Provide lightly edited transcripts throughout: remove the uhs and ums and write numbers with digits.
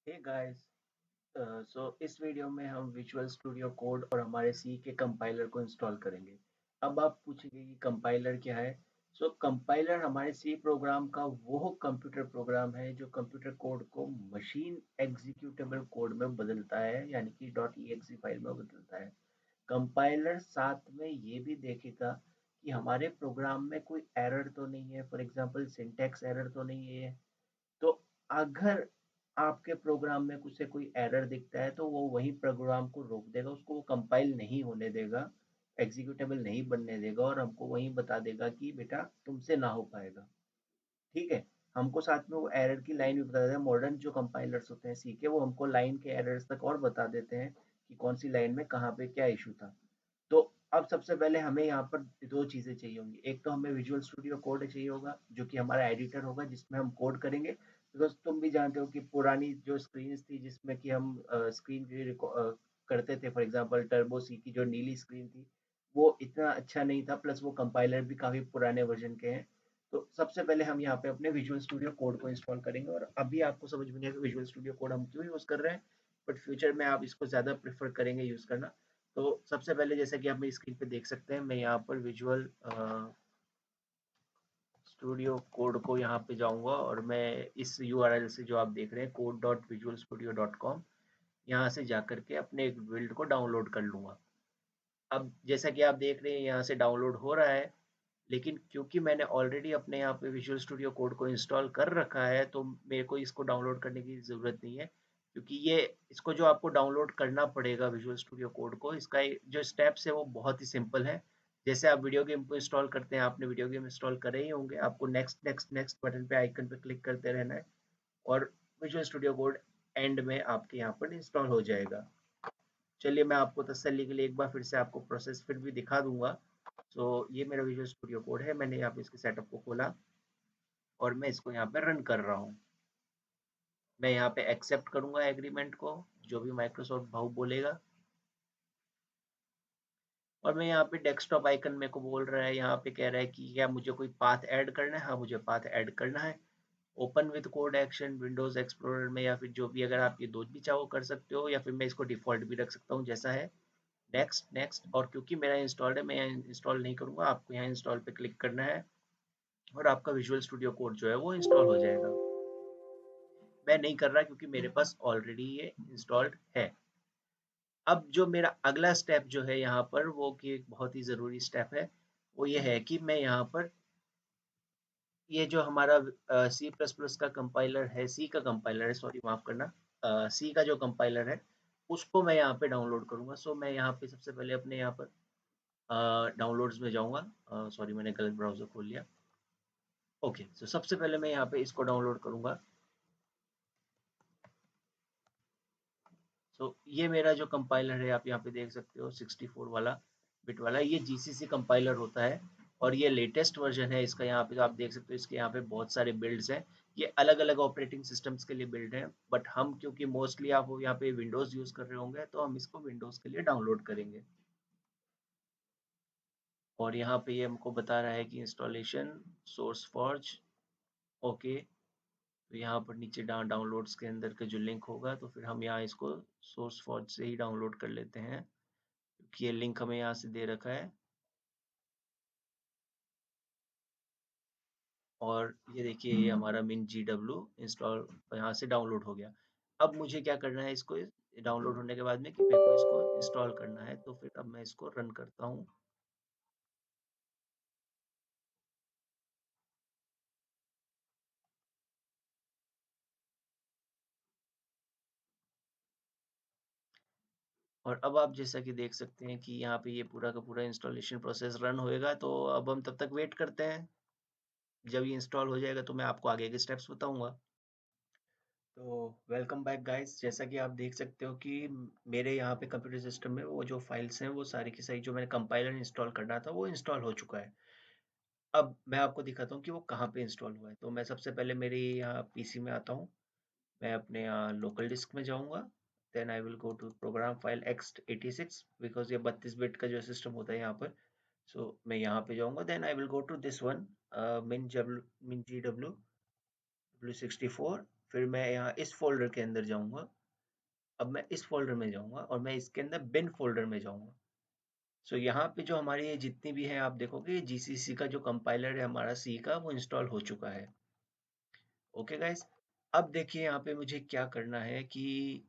Hey guys. सो इस video में हम विजुअल स्टूडियो कोड और हमारे सी के कंपाइलर को इंस्टॉल करेंगे। अब आप पूछेंगे कि कंपाइलर क्या है। सो कंपाइलर हमारे सी प्रोग्राम का वो कंप्यूटर प्रोग्राम है जो कंप्यूटर कोड को मशीन एग्जीक्यूटेबल कोड में बदलता है, यानी कि .exe फाइल में बदलता है। कंपाइलर साथ में ये भी देखेगा कि हमारे प्रोग्राम में कोई एरर तो नहीं है, फॉर एग्जांपल सिंटैक्स एरर तो नहीं है। तो अगर आपके प्रोग्राम में कुछ से कोई एरर दिखता है तो वो वही प्रोग्राम को रोक देगा, उसको वो कंपाइल नहीं होने देगा, एग्जीक्यूटेबल नहीं बनने देगा और हमको वही बता देगा कि बेटा तुमसे ना हो पाएगा। ठीक है। हमको साथ में वो एरर की लाइन भी बता देता है। मॉडर्न जो कंपाइलर्स होते हैं सी के, वो हमको लाइन के एरर्स तक और बता देते हैं कि कौन सी लाइन में कहाँ पे क्या इशू था। तो अब सबसे पहले हमें यहाँ पर दो चीज़ें चाहिए होंगी। एक तो हमें विजुअल स्टूडियो कोड चाहिए होगा जो कि हमारा एडिटर होगा जिसमें हम कोड करेंगे, बिकॉज तुम भी जानते हो कि पुरानी जो स्क्रीन थी जिसमें कि हम स्क्रीन करते थे, फॉर एग्जांपल टर्बो सी की जो नीली स्क्रीन थी, वो इतना अच्छा नहीं था, प्लस वो कंपाइलर भी काफ़ी पुराने वर्जन के हैं। तो सबसे पहले हम यहाँ पे अपने विजुअल स्टूडियो कोड को इंस्टॉल करेंगे और अभी आपको समझ में नहीं आएगा विजुअल स्टूडियो कोड हम क्यों यूज़ कर रहे हैं, बट फ्यूचर में आप इसको ज़्यादा प्रेफर करेंगे यूज़ करना। तो सबसे पहले जैसा कि आप मेरी स्क्रीन पे देख सकते हैं, मैं यहाँ पर विजुअल स्टूडियो कोड को यहाँ पे जाऊँगा और मैं इस यूआरएल से जो आप देख रहे हैं code.visualstudio.com, यहाँ से जाकर के अपने एक बिल्ड को डाउनलोड कर लूँगा। अब जैसा कि आप देख रहे हैं यहाँ से डाउनलोड हो रहा है, लेकिन क्योंकि मैंने ऑलरेडी अपने यहाँ पे विजुअल स्टूडियो कोड को इंस्टॉल कर रखा है तो मेरे को इसको डाउनलोड करने की ज़रूरत नहीं है, क्योंकि ये इसको जो आपको डाउनलोड करना पड़ेगा विजुअल स्टूडियो कोड को, इसका जो स्टेप्स है वो बहुत ही सिंपल है। जैसे आप वीडियो गेम को इंस्टॉल करते हैं, आपने वीडियो गेम इंस्टॉल करे ही होंगे, आपको नेक्स्ट नेक्स्ट नेक्स्ट बटन पे आइकन पे क्लिक करते रहना है और विजुअल स्टूडियो कोड एंड में आपके यहाँ पर इंस्टॉल हो जाएगा। चलिए मैं आपको तसल्ली के लिए एक बार फिर से आपको प्रोसेस फिर भी दिखा दूंगा। तो ये मेरा विजुअल स्टूडियो कोड है, मैंने यहाँ पे इसके सेटअप को खोला और मैं इसको यहाँ पे रन कर रहा हूँ। मैं यहाँ पे एक्सेप्ट करूंगा एग्रीमेंट को, जो भी माइक्रोसॉफ्ट भाव बोलेगा, और मैं यहाँ पे डेस्कटॉप आइकन मेरे को बोल रहा है, यहाँ पे कह रहा है कि क्या मुझे कोई पाथ ऐड करना है। हाँ, मुझे पाथ ऐड करना है। Open with code action Windows explorer में, या फिर जो भी, अगर आप ये दो भी चाहो कर सकते हो, या फिर मैं इसको डिफॉल्ट भी रख सकता हूँ जैसा है। नेक्स्ट नेक्स्ट, और क्योंकि मेरा इंस्टॉल्ड है मैं यहाँ इंस्टॉल नहीं करूँगा, आपको यहाँ इंस्टॉल पे क्लिक करना है और आपका विजुअल स्टूडियो कोड जो है वो इंस्टॉल हो जाएगा। मैं नहीं कर रहा क्योंकि मेरे पास ऑलरेडी ये इंस्टॉल्ड है। अब जो मेरा अगला स्टेप जो है यहाँ पर, वो कि एक बहुत ही ज़रूरी स्टेप है, वो ये है कि मैं यहाँ पर ये जो हमारा सी प्लस प्लस का कंपाइलर है, सी का कंपाइलर है, सॉरी माफ़ करना, सी का जो कंपाइलर है उसको मैं यहाँ पे डाउनलोड करूँगा। सो मैं यहाँ पे सबसे पहले अपने यहाँ पर डाउनलोड्स में जाऊँगा। सॉरी, मैंने गलत ब्राउज़र खोल लिया। ओके, तो सबसे पहले मैं यहाँ पे इसको डाउनलोड करूँगा। सो ये मेरा जो कंपाइलर है आप यहाँ पे देख सकते हो, 64 वाला बिट वाला, ये जीसीसी कंपाइलर होता है और ये लेटेस्ट वर्जन है इसका। यहाँ पे आप देख सकते हो, इसके यहाँ पे बहुत सारे बिल्ड्स हैं। ये अलग अलग ऑपरेटिंग सिस्टम्स के लिए बिल्ड है, बट हम क्योंकि मोस्टली आप यहाँ पे विंडोज़ यूज़ कर रहे होंगे तो हम इसको विंडोज़ के लिए डाउनलोड करेंगे। और यहाँ पे ये हमको बता रहा है कि इंस्टॉलेशन सोर्स फॉर्ज, ओके। तो यहाँ पर नीचे डाउनलोड्स के अंदर का जो लिंक होगा, तो फिर हम यहाँ इसको सोर्स फॉर्ज से ही डाउनलोड कर लेते हैं, क्योंकि ये लिंक हमें यहाँ से दे रखा है। और ये देखिए, ये हमारा मिन GW इंस्टॉल यहाँ से डाउनलोड हो गया। अब मुझे क्या करना है, इसको डाउनलोड होने के बाद में कि मेरे को इसको इंस्टॉल करना है, तो फिर अब मैं इसको रन करता हूँ। और अब आप जैसा कि देख सकते हैं कि यहाँ पे ये पूरा का पूरा इंस्टॉलेशन प्रोसेस रन होएगा, तो अब हम तब तक वेट करते हैं। जब ये इंस्टॉल हो जाएगा तो मैं आपको आगे के स्टेप्स बताऊंगा। तो वेलकम बैक गाइस। जैसा कि आप देख सकते हो कि मेरे यहाँ पे कंप्यूटर सिस्टम में वो जो फाइल्स हैं वो सारी की सारी, जो मैंने कंपाइलर इंस्टॉल करना था वो इंस्टॉल हो चुका है। अब मैं आपको दिखाता हूँ कि वो कहाँ पे इंस्टॉल हुआ है। तो मैं सबसे पहले मेरे यहाँ पीसी में आता हूँ। मैं अपने यहाँ लोकल डिस्क में जाऊँगा। Then I will go to program file x86, because ये 32 बिट का जो सिस्टम होता है यहाँ पर। सो मैं यहाँ पे जाऊँगा। Then I will go to this one, min GW W64 फिर मैं यहाँ इस फ़ोल्डर के अंदर जाऊँगा। अब मैं इस फ़ोल्डर में जाऊँगा और मैं इसके अंदर बिन फ़ोल्डर में जाऊँगा। सो यहाँ पे जो हमारी ये जितनी भी हैं आप देखोगे जीसीसी का जो कंपाइलर है हमारा सी का वो इंस्टॉल हो चुका है। ओके गाइस, अब देखिए यहाँ पे मुझे क्या करना है कि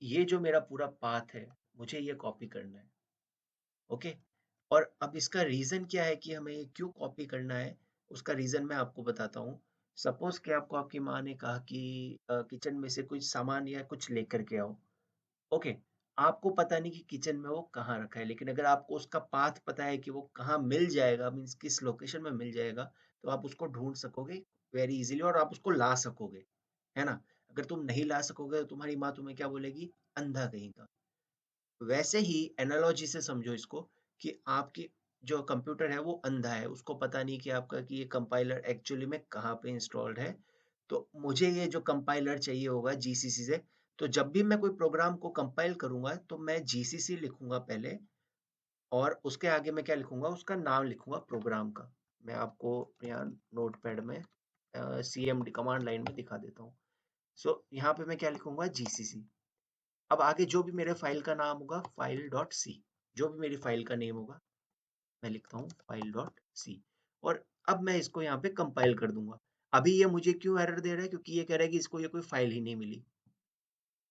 ये जो मेरा पूरा पाथ है मुझे ये कॉपी करना है। ओके, और अब इसका रीजन क्या है कि हमें ये क्यों कॉपी करना है, उसका रीजन मैं आपको बताता हूँ। सपोज कि आपको आपकी माँ ने कहा कि किचन में से कुछ सामान या कुछ लेकर के आओ। ओके, आपको पता नहीं कि किचन में वो कहाँ रखा है, लेकिन अगर आपको उसका पाथ पता है कि वो कहाँ मिल जाएगा, मीन्स किस लोकेशन में मिल जाएगा, तो आप उसको ढूंढ सकोगे वेरी इजीली और आप उसको ला सकोगे, है ना। अगर तुम नहीं ला सकोगे तो तुम्हारी माँ तुम्हें क्या बोलेगी, अंधा कहीं का। वैसे ही एनालॉजी से समझो इसको कि आपकी जो कंप्यूटर है वो अंधा है, उसको पता नहीं कि आपका कि ये कंपाइलर एक्चुअली में कहाँ पे इंस्टॉल्ड है। तो मुझे ये जो कंपाइलर चाहिए होगा जीसीसी से, तो जब भी मैं कोई प्रोग्राम को कंपाइल करूंगा तो मैं जीसीसी लिखूंगा पहले, और उसके आगे मैं क्या लिखूंगा, उसका नाम लिखूंगा प्रोग्राम का। मैं आपको यहाँ नोटपैड में सीएमडी कमांड लाइन में दिखा देता हूँ। सो यहाँ पे मैं क्या लिखूंगा, जीसीसी। अब आगे जो भी मेरे फाइल का नाम होगा फाइल डॉट सी, जो भी मेरी फाइल का नेम होगा मैं लिखता हूँ फाइल डॉट सी। और अब मैं इसको यहाँ पे कंपाइल कर दूंगा। अभी ये मुझे क्यों एरर दे रहा है, क्योंकि ये कह रहा है कि इसको ये कोई फाइल ही नहीं मिली,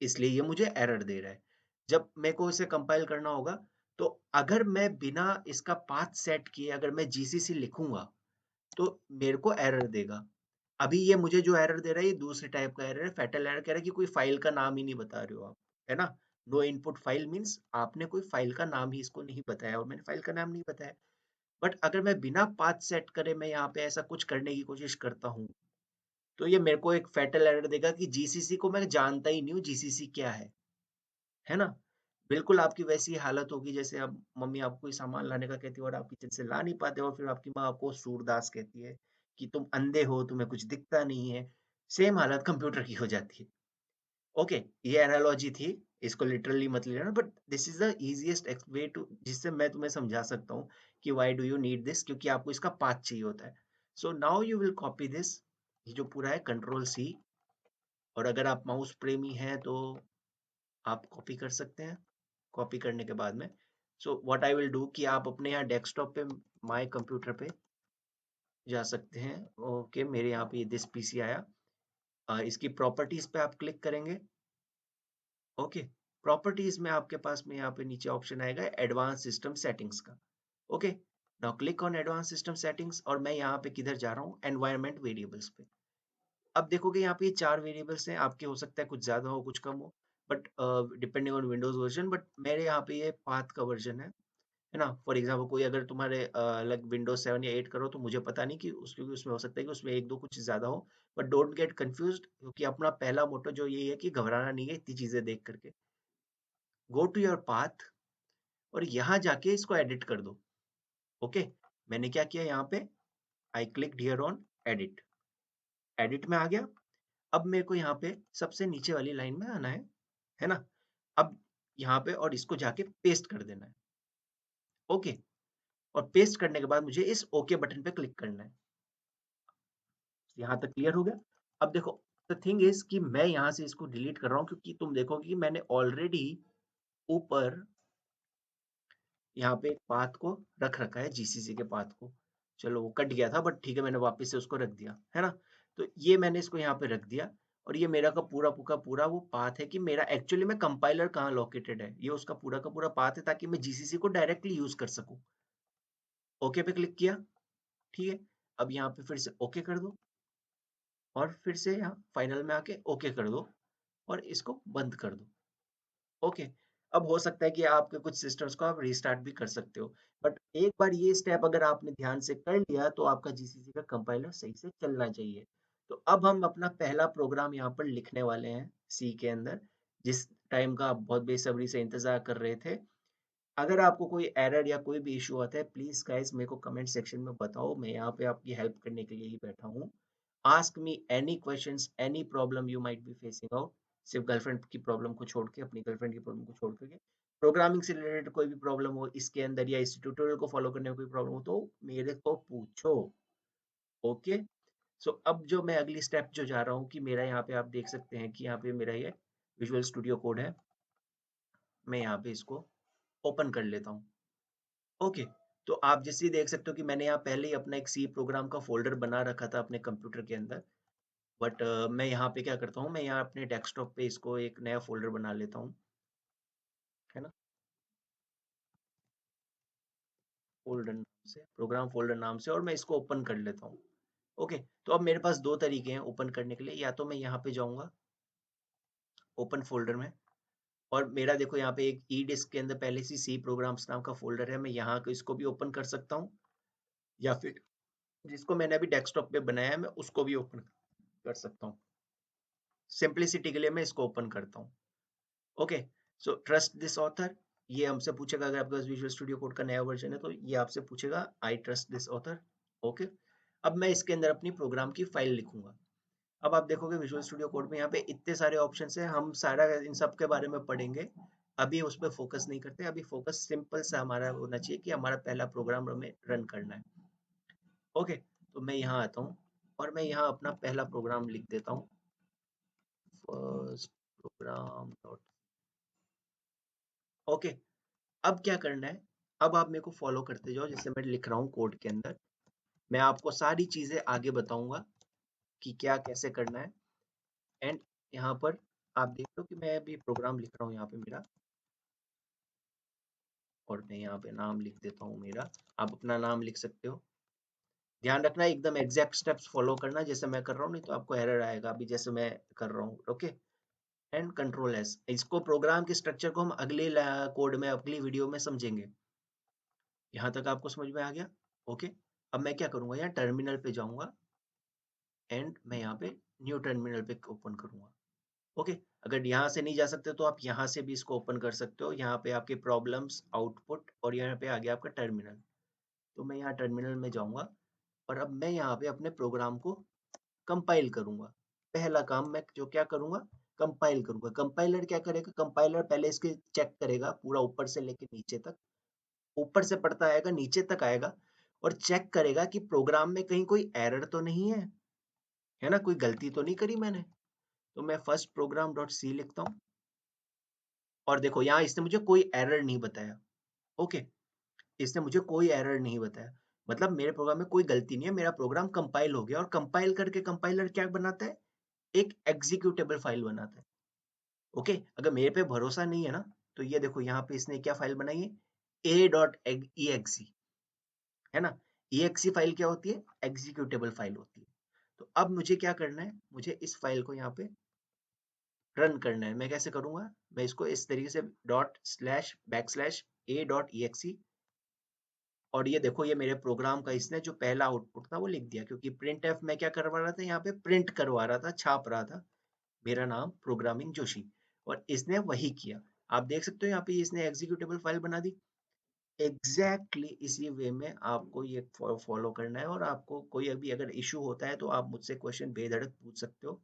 इसलिए ये मुझे एरर दे रहा है। जब मेरे को इसे कंपाइल करना होगा, तो अगर मैं बिना इसका पाथ सेट किए अगर मैं जीसीसी लिखूंगा तो मेरे को एरर देगा। अभी ये मुझे जो एरर दे रहा है ये दूसरे टाइप का एरर है, फैटल एरर, कह रहा है कि कोई फाइल का नाम ही नहीं बता रहे हो आप, है ना। नो इनपुट फाइल मीन्स आपने कोई फाइल का नाम ही इसको नहीं बताया, और मैंने फाइल का नाम नहीं बताया। बट अगर मैं बिना पाथ सेट करे मैं यहाँ पे ऐसा कुछ करने की कोशिश करता हूँ, तो ये मेरे को एक फैटल एरर देगा कि जीसीसी को मैं जानता ही नहीं हूँ जीसीसी क्या है ना। बिल्कुल आपकी वैसी हालत होगी जैसे अब मम्मी आपको कोई सामान लाने का कहती है और आप किचन से ला नहीं पाते, और फिर आपकी माँ आपको सूरदास कहती है कि तुम अंधे हो, तुम्हें कुछ दिखता नहीं है। सेम हालत कंप्यूटर की हो जाती है। ओके, ये एनालॉजी थी, इसको लिटरली मत लेना, but this is the easiest way to, जिससे मैं तुम्हें समझा सकता हूँ कि why do you need this, क्योंकि आपको इसका पाथ चाहिए होता है। So now you will copy this, ये जो पूरा है कंट्रोल सी, और अगर आप माउस प्रेमी हैं तो आप कॉपी कर सकते हैं। कॉपी करने के बाद में so what I will do कि आप अपने यहाँ डेस्कटॉप पे माय कंप्यूटर पे जा सकते हैं। ओके, मेरे यहाँ पे दिस पीसी आया। इसकी प्रॉपर्टीज पे आप क्लिक करेंगे। ओके, प्रॉपर्टीज में आपके पास में यहाँ पे नीचे ऑप्शन आएगा एडवांस सिस्टम सेटिंग्स का। Okay, now click on advance system settings, और मैं यहाँ पे किधर जा रहा हूँ, एनवायरमेंट वेरिएबल्स पे। अब देखोगे यहाँ पे 4 वेरिएबल्स हैं, आपके हो सकता है कुछ ज्यादा हो कुछ कम हो, but depending on Windows version, but मेरे यहाँ पे ये पाथ का वर्जन है ना। फॉर एग्जाम्पल कोई अगर तुम्हारे अलग विंडोज 7 या 8 करो तो मुझे पता नहीं कि क्योंकि उसमें हो सकता है कि उसमें एक दो कुछ ज्यादा हो, बट डोंट गेट कंफ्यूज्ड, क्योंकि अपना पहला मोटो जो यही है कि घबराना नहीं है इतनी चीजें देख करके। गो टू योर पाथ और यहाँ जाके इसको एडिट कर दो। ओके, मैंने क्या किया यहाँ पे, I click here on edit, edit में आ गया। अब मेरे को यहाँ पे सबसे नीचे वाली लाइन में आना है ना। अब यहाँ पे और इसको जाके पेस्ट कर देना है। ओके, और पेस्ट करने के बाद मुझे इस ओके बटन पे क्लिक करना है। यहाँ तक क्लियर हो गया। अब देखो, द थिंग इज कि मैं यहाँ से इसको डिलीट कर रहा हूँ, क्योंकि तुम देखोगे कि मैंने ऑलरेडी ऊपर यहाँ पे एक पाथ को रख रखा है, जीसीसी के पाथ को। चलो वो कट गया था बट ठीक है, मैंने वापस से उसको रख दिया, है ना। तो ये मैंने इसको यहाँ पे रख दिया, और ये मेरा का पूरा पूरा वो पाथ है कि मेरा एक्चुअली में कंपाइलर कहाँ लोकेटेड है, ये उसका पूरा का पूरा पाथ है, ताकि मैं जीसीसी को डायरेक्टली यूज कर सकूं। ओके पे क्लिक किया, ठीक है। अब यहाँ पे फिर से ओके कर दो, और फिर से यहाँ फाइनल में आके ओके कर दो, और इसको बंद कर दो। ओके, अब हो सकता है कि आपके कुछ सिस्टम्स को आप रिस्टार्ट भी कर सकते हो, बट एक बार ये स्टेप अगर आपने ध्यान से कर लिया तो आपका जीसीसी का कंपाइलर सही से चलना चाहिए। तो अब हम अपना पहला प्रोग्राम यहाँ पर लिखने वाले हैं सी के अंदर, जिस टाइम का आप बहुत बेसब्री से इंतजार कर रहे थे। अगर आपको कोई एरर या कोई भी इशू आता है, प्लीज गाइस मेरे को कमेंट सेक्शन में बताओ, मैं यहाँ पे आपकी हेल्प करने के लिए ही बैठा हूँ। Ask me any questions, any problem you might be facing out, सिर्फ गर्लफ्रेंड की प्रॉब्लम को छोड़ के, अपनी गर्लफ्रेंड की प्रॉब्लम को छोड़ करके। प्रोग्रामिंग से रिलेटेड कोई भी प्रॉब्लम हो इसके अंदर, या इस ट्यूटोरियल को फॉलो करने में कोई प्रॉब्लम हो, तो मेरे को पूछो। ओके, अब जो मैं अगली स्टेप जो जा रहा हूँ कि मेरा यहाँ पे आप देख सकते हैं कि यहाँ पे मेरा ये विजुअल स्टूडियो कोड है। मैं यहाँ पे इसको ओपन कर लेता हूँ। ओके, तो आप जैसे ही देख सकते हो कि मैंने यहाँ पहले ही अपना एक सी प्रोग्राम का फ़ोल्डर बना रखा था अपने कंप्यूटर के अंदर। बट मैं यहाँ पे क्या करता हूँ, मैं यहाँ अपने डेस्कटॉप पे इसको एक नया फ़ोल्डर बना लेता हूँ, है ना? फ़ोल्डर नाम से, प्रोग्राम फ़ोल्डर नाम से, और मैं इसको ओपन कर लेता हूँ। ओके, तो अब मेरे पास 2 तरीके हैं ओपन करने के लिए। या तो मैं यहाँ पे जाऊँगा ओपन फ़ोल्डर में, और मेरा देखो यहाँ पे एक ई डिस्क के अंदर पहले से सी प्रोग्राम्स नाम का फ़ोल्डर है। मैं यहाँ को इसको भी ओपन कर सकता हूँ, या फिर जिसको मैंने अभी डेस्कटॉप पे बनाया है मैं उसको भी ओपन कर सकता हूँ। सिंपलिसिटी के लिए मैं इसको ओपन करता हूँ। Okay, so trust this author, ये हमसे पूछेगा अगर आपके पास विजुअल स्टूडियो कोड का नया वर्जन है तो ये आपसे पूछेगा I trust this author. Okay, अब मैं इसके अंदर अपनी प्रोग्राम की फाइल लिखूंगा। अब आप देखोगे विजुअल स्टूडियो कोड में यहाँ पे इतने सारे ऑप्शन है, हम सारा इन सब के बारे में पढ़ेंगे। अभी उस पर फोकस नहीं करते, अभी फोकस सिंपल सा हमारा होना चाहिए कि हमारा पहला प्रोग्राम हमें रन करना है। ओके, तो मैं यहाँ आता हूँ और मैं यहाँ अपना पहला प्रोग्राम लिख देता हूँ, फर्स्ट प्रोग्राम डॉट। ओके, अब क्या करना है, अब आप मेरे को फॉलो करते जाओ जैसे मैं लिख रहा हूँ कोड के अंदर। मैं आपको सारी चीजें आगे बताऊंगा कि क्या कैसे करना है। एंड यहाँ पर आप देख लो कि मैं अभी प्रोग्राम लिख रहा हूँ यहाँ पे मेरा, और मैं यहाँ पे नाम लिख देता हूँ मेरा। आप अपना नाम लिख सकते हो। ध्यान रखना एकदम एग्जैक्ट स्टेप्स फॉलो करना जैसे मैं कर रहा हूँ, नहीं तो आपको एरर आएगा अभी जैसे मैं कर रहा हूँ। Okay, and control S. इसको प्रोग्राम के स्ट्रक्चर को हम अगले कोड में अगली वीडियो में समझेंगे। यहाँ तक आपको समझ में आ गया? ओके, अब मैं क्या करूंगा, यहाँ टर्मिनल पे जाऊंगा एंड मैं यहाँ पे न्यू टर्मिनल पे ओपन करूंगा। ओके, अगर यहाँ से नहीं जा सकते तो आप यहाँ से भी इसको ओपन कर सकते हो। यहाँ पे आपके प्रॉब्लम्स, आउटपुट, और यहाँ पे आ गया आपका टर्मिनल। तो मैं यहाँ टर्मिनल में जाऊंगा और अब मैं यहाँ पे अपने प्रोग्राम को कंपाइल करूंगा। पहला काम मैं जो क्या करूंगा, कंपाइल करूंगा। कंपाइलर क्या करेगा, कंपाइलर पहले इसके चेक करेगा पूरा ऊपर से लेके नीचे तक, ऊपर से पढ़ता आएगा नीचे तक आएगा, और चेक करेगा कि प्रोग्राम में कहीं कोई एरर तो नहीं है ना, कोई गलती तो नहीं करी मैंने। तो मैं फर्स्ट प्रोग्राम डॉट सी लिखता हूँ, और देखो यहाँ इसने मुझे कोई एरर नहीं बताया। ओके, इसने मुझे कोई एरर नहीं बताया, मतलब मेरे प्रोग्राम में कोई गलती नहीं है, मेरा प्रोग्राम कंपाइल हो गया। और कंपाइल करके कंपाइलर क्या बनाता है, एक एग्जीक्यूटेबल फाइल बनाता है। ओके, अगर मेरे पे भरोसा नहीं है ना, तो ये देखो यहाँ पे इसने क्या फाइल बनाई है, a.exe, है ना। exe फाइल क्या होती है, एग्जीक्यूटेबल फाइल होती है। तो अब मुझे क्या करना है, मुझे इस फाइल को यहाँ पे रन करना है। मैं कैसे करूंगा, मैं इसको इस तरीके से dot slash back slash a dot e exe, और ये देखो ये मेरे प्रोग्राम का इसने जो पहला आउटपुट था वो लिख दिया, क्योंकि प्रिंट एफ मैं क्या करवा रहा था, यहाँ पे प्रिंट करवा रहा था, छाप रहा था मेरा नाम प्रोग्रामिंग जोशी, और इसने वही किया। आप देख सकते हो यहाँ पे इसने एग्जीक्यूटेबल फाइल बना दी। एग्जैक्टली इसी वे में आपको ये फॉलो करना है, और आपको कोई अभी अगर इशू होता है तो आप मुझसे क्वेश्चन बेधड़क पूछ सकते हो।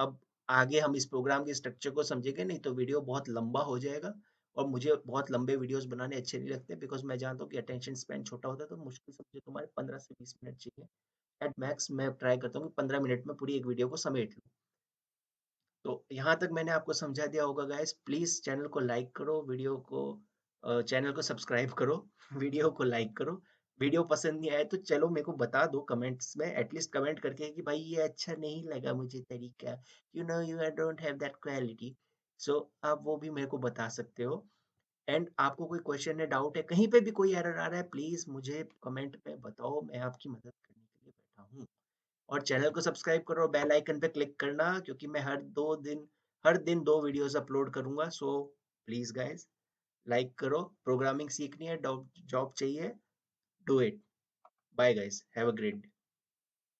अब आगे हम इस प्रोग्राम के स्ट्रक्चर को समझेंगे, नहीं तो वीडियो बहुत लंबा हो जाएगा, और मुझे बहुत लंबे वीडियोस बनाने अच्छे नहीं लगते, बिकॉज मैं जानता हूँ कि अटेंशन स्पैन छोटा होता है, तो मुश्किल से मुझे तुम्हारे 15 से 20 मिनट चाहिए एट मैक्स। मैं ट्राई करता हूँ कि 15 मिनट में पूरी एक वीडियो को समेट लूँ। तो यहाँ तक मैंने आपको समझा दिया होगा गाइस। प्लीज चैनल को लाइक करो, वीडियो को चैनल को सब्सक्राइब करो, वीडियो को लाइक करो। वीडियो पसंद नहीं आए तो चलो मेरे को बता दो कमेंट्स में, एटलीस्ट कमेंट करके कि भाई ये अच्छा नहीं लगा मुझे तरीका, you don't have that quality. So आप वो भी मेरे को बता सकते हो। एंड आपको कोई क्वेश्चन है, डाउट है, कहीं पे भी कोई एरर आ रहा है, प्लीज मुझे कमेंट में बताओ, मैं आपकी मदद करने के लिए बैठा हूँ। और चैनल को सब्सक्राइब करो और बेल आइकन पे क्लिक करना, क्योंकि मैं हर दिन 2 वीडियोस अपलोड करूंगा। सो प्लीज गाइस, लाइक करो। प्रोग्रामिंग सीखनी है, जॉब चाहिए, do it. Bye guys, have a great day.